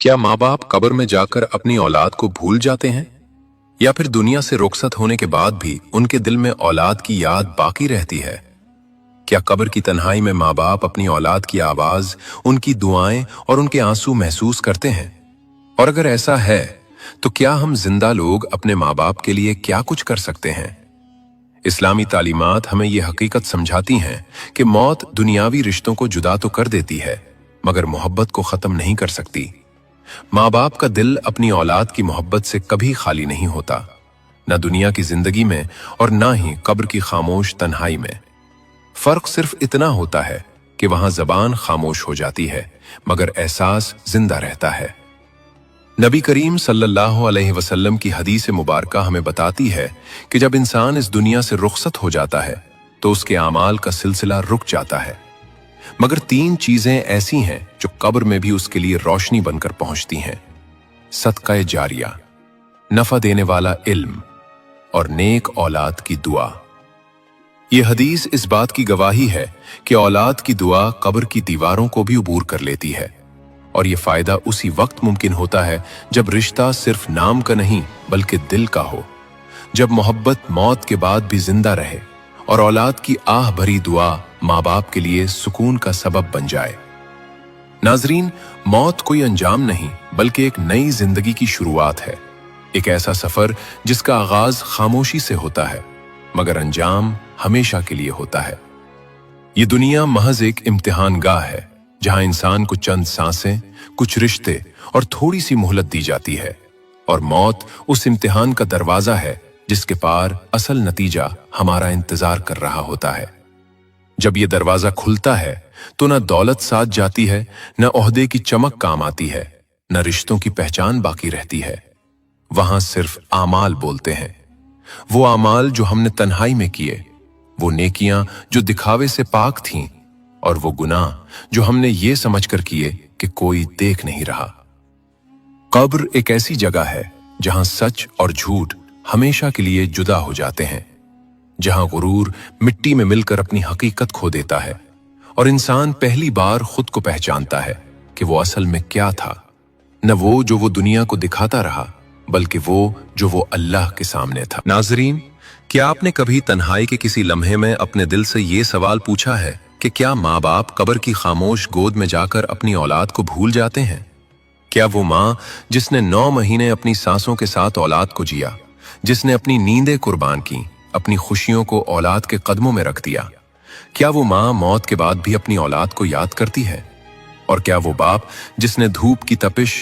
क्या माँ बाप कब्र में जाकर अपनी औलाद को भूल जाते हैं, या फिर दुनिया से रुखसत होने के बाद भी उनके दिल में औलाद की याद बाकी रहती है? क्या कब्र की तन्हाई में माँ बाप अपनी औलाद की आवाज, उनकी दुआएं और उनके आंसू महसूस करते हैं? और अगर ऐसा है तो क्या हम जिंदा लोग अपने माँ बाप के लिए क्या कुछ कर सकते हैं? इस्लामी तालीमात हमें यह हकीकत समझाती हैं कि मौत दुनियावी रिश्तों को जुदा तो कर देती है, मगर मोहब्बत को खत्म नहीं कर सकती। माँ बाप का दिल अपनी औलाद की मोहब्बत से कभी खाली नहीं होता, न दुनिया की जिंदगी में और न ही कब्र की खामोश तन्हाई में। फर्क सिर्फ इतना होता है कि वहां जबान खामोश हो जाती है, मगर एहसास जिंदा रहता है। नबी करीम सल्लल्लाहु अलैहि वसल्लम की हदीस मुबारका हमें बताती है कि जब इंसान इस दुनिया से रुखसत हो जाता है तो उसके आमाल का सिलसिला रुक जाता है, मगर 3 चीजें ऐसी हैं जो कब्र में भी उसके लिए रोशनी बनकर पहुंचती हैं: सदका जारिया, नफा देने वाला इल्म और नेक औलाद की दुआ। यह हदीस इस बात की गवाही है कि औलाद की दुआ कब्र की दीवारों को भी उबूर कर लेती है, और यह फायदा उसी वक्त मुमकिन होता है जब रिश्ता सिर्फ नाम का नहीं बल्कि दिल का हो, जब मोहब्बत मौत के बाद भी जिंदा रहे और औलाद की आह भरी दुआ माँ बाप के लिए सुकून का सबब बन जाए। नाजरीन, मौत कोई अंजाम नहीं बल्कि एक नई जिंदगी की शुरुआत है, एक ऐसा सफर जिसका आगाज खामोशी से होता है मगर अंजाम हमेशा के लिए होता है। ये दुनिया महज एक इम्तिहान गाह है जहां इंसान को चंद सांसें, कुछ रिश्ते और थोड़ी सी मोहलत दी जाती है, और मौत उस इम्तिहान का दरवाजा है जिसके पार असल नतीजा हमारा इंतजार कर रहा होता है। जब ये दरवाजा खुलता है तो न दौलत साथ जाती है, न ओहदे की चमक काम आती है, न रिश्तों की पहचान बाकी रहती है। वहां सिर्फ आमाल बोलते हैं, वो आमाल जो हमने तन्हाई में किए, वो नेकियां जो दिखावे से पाक थीं, और वो गुनाह जो हमने ये समझकर किए कि कोई देख नहीं रहा। कब्र एक ऐसी जगह है जहां सच और झूठ हमेशा के लिए जुदा हो जाते हैं, जहां गुरूर मिट्टी में मिलकर अपनी हकीकत खो देता है और इंसान पहली बार खुद को पहचानता है कि वो असल में क्या था। न वो जो वो दुनिया को दिखाता रहा, बल्कि वो जो वो अल्लाह के सामने था। नाजरीन, क्या आपने कभी तन्हाई के किसी लम्हे में अपने दिल से ये सवाल पूछा है कि क्या माँ बाप कब्र की खामोश गोद में जाकर अपनी औलाद को भूल जाते हैं? क्या वो माँ जिसने 9 महीने अपनी सांसों के साथ औलाद को जिया, जिसने अपनी नींदें कुर्बान की, अपनी खुशियों को औलाद के कदमों में रख दिया, क्या वो माँ मौत के बाद भी अपनी औलाद को याद करती है? और क्या वो बाप जिसने धूप की तपिश